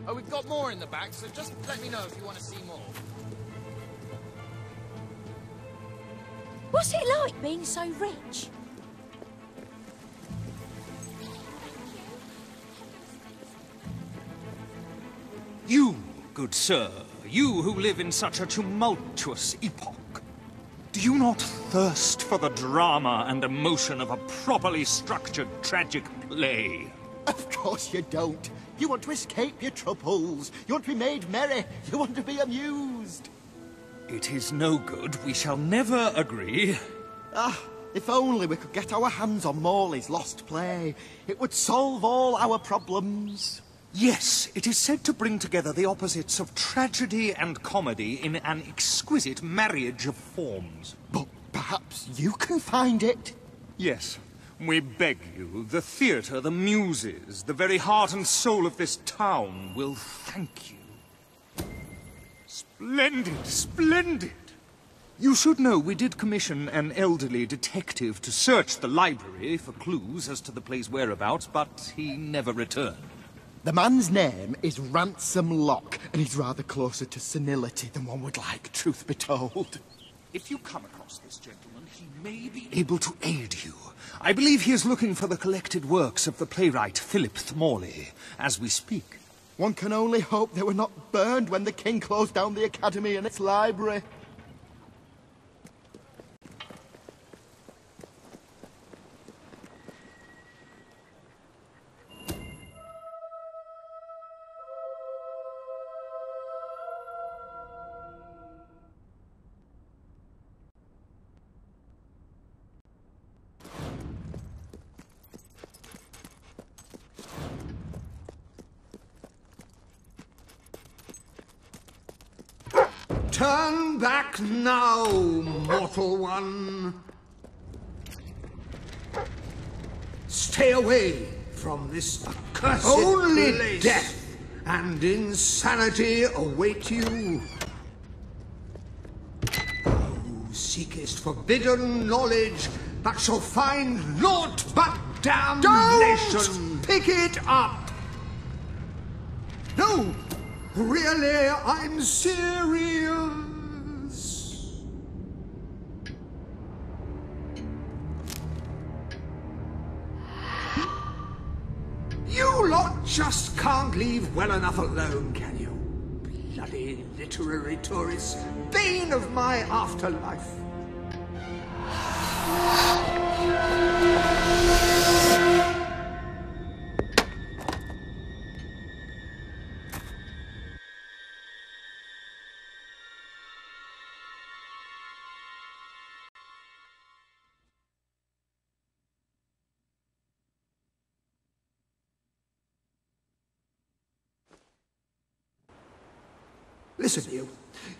Oh, we've got more in the back, so just let me know if you want to see more. What's it like being so rich? You, good sir, you who live in such a tumultuous epoch, do you not thirst for the drama and emotion of a properly structured tragic play? Of course you don't. You want to escape your troubles. You want to be made merry. You want to be amused. It is no good. We shall never agree. Ah, if only we could get our hands on Morley's lost play. It would solve all our problems. Yes, it is said to bring together the opposites of tragedy and comedy in an exquisite marriage of forms. But perhaps you can find it? Yes, we beg you. The theatre, the muses, the very heart and soul of this town will thank you. Splendid, splendid! You should know we did commission an elderly detective to search the library for clues as to the play's whereabouts, but he never returned. The man's name is Ransom Locke, and he's rather closer to senility than one would like, truth be told. If you come across this gentleman, he may be able to aid you. I believe he is looking for the collected works of the playwright Philiph Morley, as we speak. One can only hope they were not burned when the king closed down the academy and its library. Turn back now, mortal one. Stay away from this accursed Only place. death And insanity await you. Who seekest forbidden knowledge, but shall find naught but damnation. Don't pick it up! No! Really, I'm serious. You lot just can't leave well enough alone, can you? Bloody literary tourists, bane of my afterlife. Listen, you.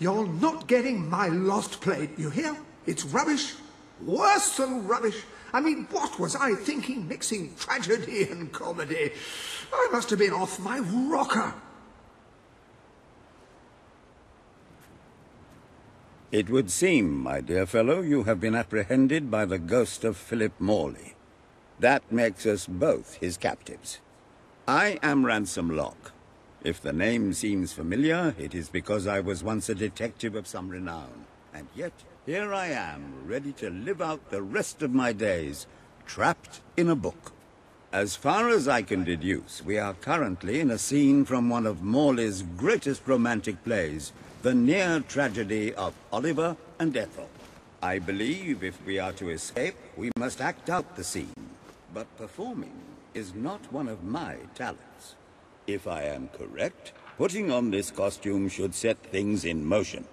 You're not getting my lost play, you hear? It's rubbish. Worse than rubbish. I mean, what was I thinking mixing tragedy and comedy? I must have been off my rocker. It would seem, my dear fellow, you have been apprehended by the ghost of Philiph Morley. That makes us both his captives. I am Ransom Locke. If the name seems familiar, it is because I was once a detective of some renown. And yet, here I am, ready to live out the rest of my days, trapped in a book. As far as I can deduce, we are currently in a scene from one of Morley's greatest romantic plays, the near tragedy of Oliver and Ethel. I believe if we are to escape, we must act out the scene. But performing is not one of my talents. If I am correct, putting on this costume should set things in motion.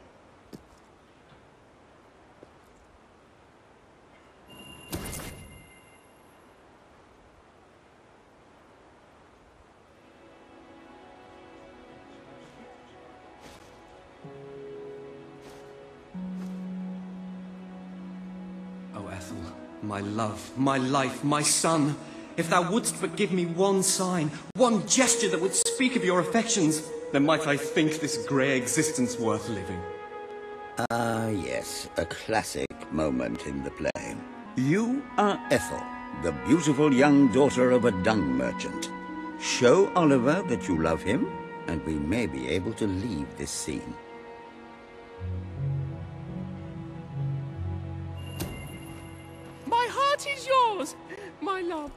Oh, Ethel, my love, my life, my son. If thou wouldst but give me one sign, one gesture that would speak of your affections, then might I think this grey existence worth living. Ah, yes, a classic moment in the play. You are Ethel, the beautiful young daughter of a dung merchant. Show Oliver that you love him, and we may be able to leave this scene. My heart is yours, my love.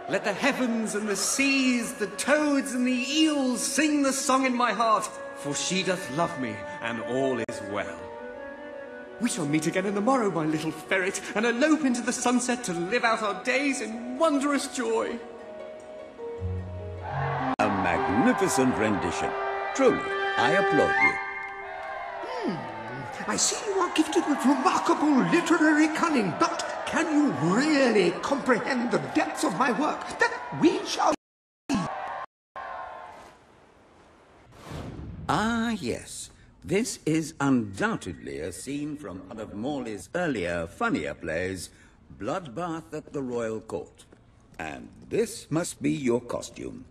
Let the heavens and the seas, the toads and the eels sing the song in my heart, for she doth love me, and all is well. We shall meet again in the morrow, my little ferret, and elope into the sunset to live out our days in wondrous joy. A magnificent rendition. Truly, I applaud you. I see you are gifted with remarkable literary cunning, but can you really comprehend the depths of my work? That we shall... Ah, yes. This is undoubtedly a scene from one of Morley's earlier, funnier plays, Bloodbath at the Royal Court. And this must be your costume.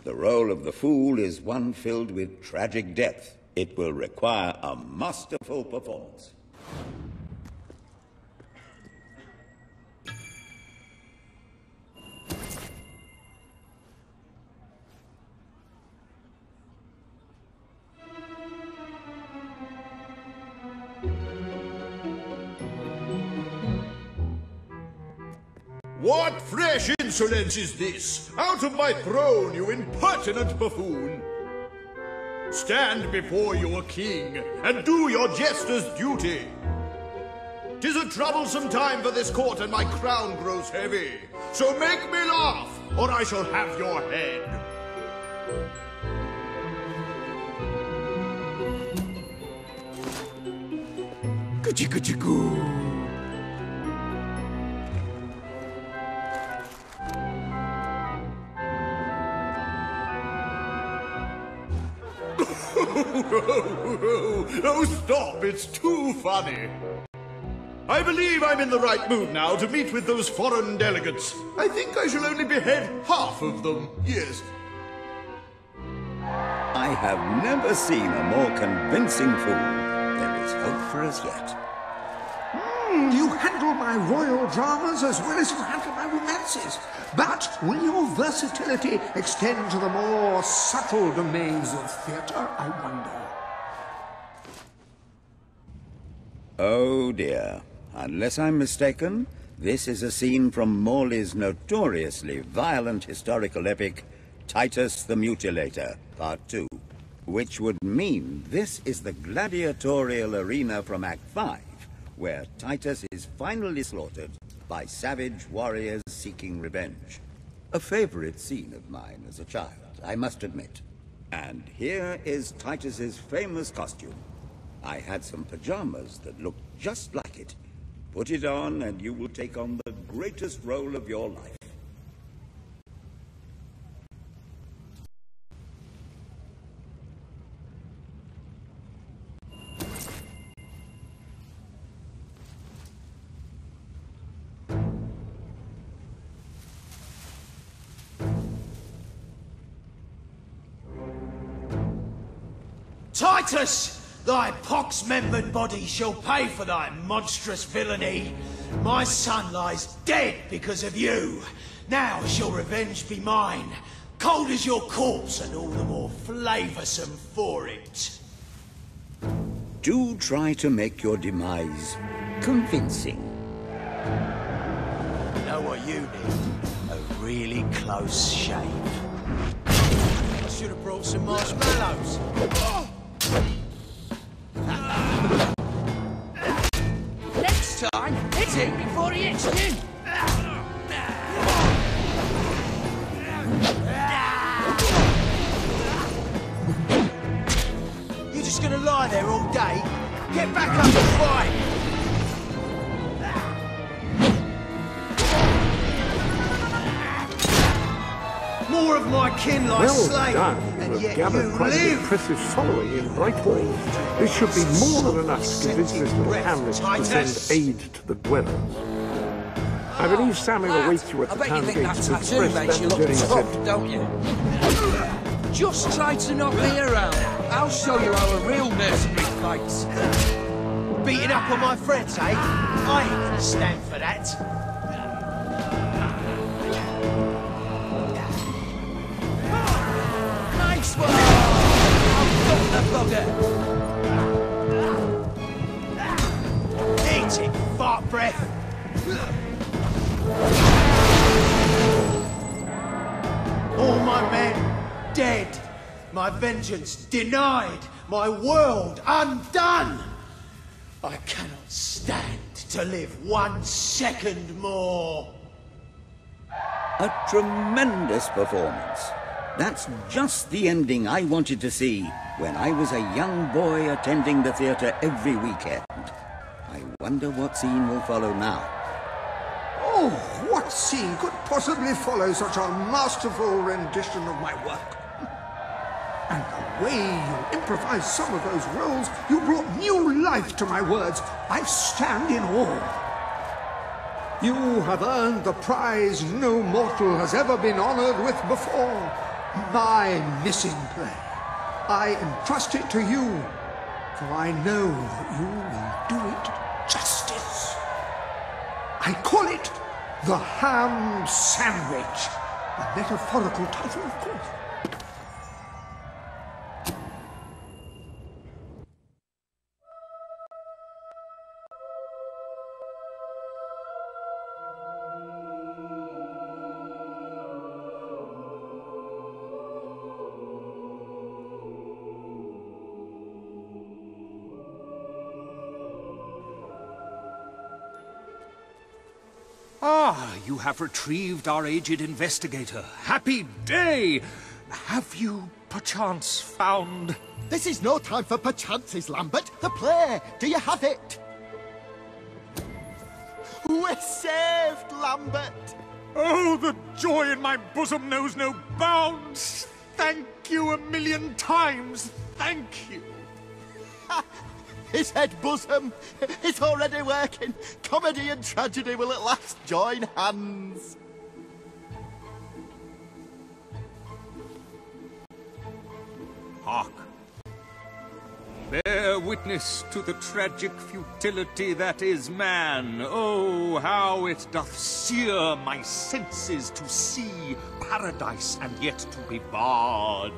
The role of the fool is one filled with tragic depth. It will require a masterful performance. What fresh insolence is this? Out of my throne, you impertinent buffoon! Stand before your king, and do your jester's duty. 'Tis a troublesome time for this court, and my crown grows heavy. So make me laugh, or I shall have your head. Kuchi-kuchi-goo. Oh, stop, it's too funny. I believe I'm in the right mood now to meet with those foreign delegates. I think I shall only behead half of them, yes. I have never seen a more convincing fool. There is hope for us yet. You handle my royal dramas as well as you handle my romances. But will your versatility extend to the more subtle domains of theatre, I wonder? Oh dear. Unless I'm mistaken, this is a scene from Morley's notoriously violent historical epic, Titus the Mutilator, Part 2. Which would mean this is the gladiatorial arena from Act 5, where Titus is finally slaughtered by savage warriors seeking revenge. A favorite scene of mine as a child, I must admit. And here is Titus's famous costume. I had some pajamas that looked just like it. Put it on and you will take on the greatest role of your life. Titus! Thy pox-membered body shall pay for thy monstrous villainy. My son lies dead because of you. Now shall revenge be mine, cold as your corpse and all the more flavoursome for it. Do try to make your demise convincing. Know what you need? A really close shave. I should have brought some marshmallows. Next time, hit him before he hits you. You just gonna lie there all day? Get back up and fight! More of my kin lie slain, and yet you quite an live! impressive following in Brightwall. This should be more than enough to convince this little hamlet to send aid to the dwellers. I believe Samuel awaits you at the town gates to express that very sentiment. Don't you? Just try to knock me around. I'll show you how a real mercenary fights. Beating up on my friends, eh? I ain't gonna stand for that. I'll dump the bugger! Eat it, fart breath! All my men dead, my vengeance denied, my world undone! I cannot stand to live 1 second more! A tremendous performance. That's just the ending I wanted to see when I was a young boy attending the theatre every weekend. I wonder what scene will follow now. Oh, what scene could possibly follow such a masterful rendition of my work? And the way you improvised some of those roles, you brought new life to my words. I stand in awe. You have earned the prize no mortal has ever been honored with before. My missing play. I entrust it to you, for I know that you will do it justice. I call it the Ham Sandwich. A metaphorical title, of course. Ah, you have retrieved our aged investigator. Happy day! Have you, perchance, found... This is no time for perchances, Lambert. The play. Do you have it? We're saved, Lambert. Oh, the joy in my bosom knows no bounds. Thank you 1,000,000 times. Thank you. His head bosom. It's already working. Comedy and tragedy will at last join hands. Hark. Bear witness to the tragic futility that is man. Oh, how it doth sear my senses to see paradise and yet to be barred.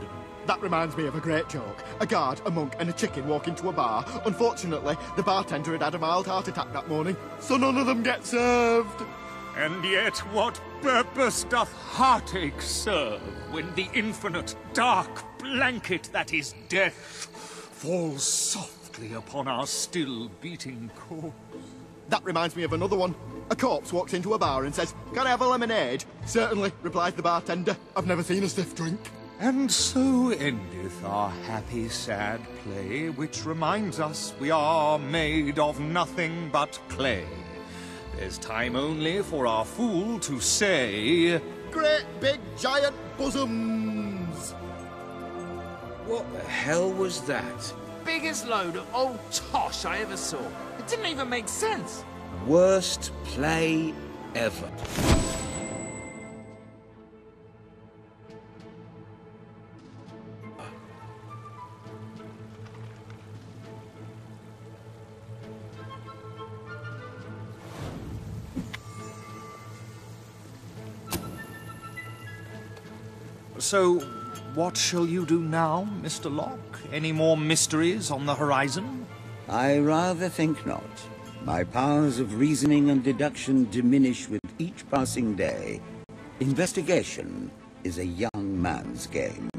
That reminds me of a great joke. A guard, a monk, and a chicken walk into a bar. Unfortunately, the bartender had had a mild heart attack that morning, so none of them get served. And yet what purpose doth heartache serve when the infinite dark blanket that is death falls softly upon our still beating corpse? That reminds me of another one. A corpse walks into a bar and says, "Can I have a lemonade?" "Certainly," replies the bartender. "I've never seen a stiff drink." And so endeth our happy, sad play, which reminds us we are made of nothing but clay. There's time only for our fool to say, "Great big giant bosoms!" What the hell was that? Biggest load of old tosh I ever saw. It didn't even make sense. Worst play ever. So, what shall you do now, Mr. Locke? Any more mysteries on the horizon? I rather think not. My powers of reasoning and deduction diminish with each passing day. Investigation is a young man's game.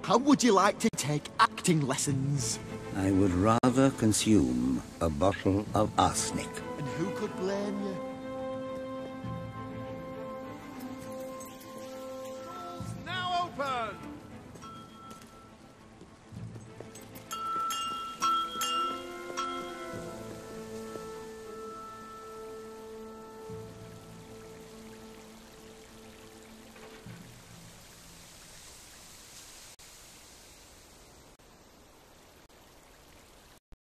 How would you like to take acting lessons? I would rather consume a bottle of arsenic. And who could blame you?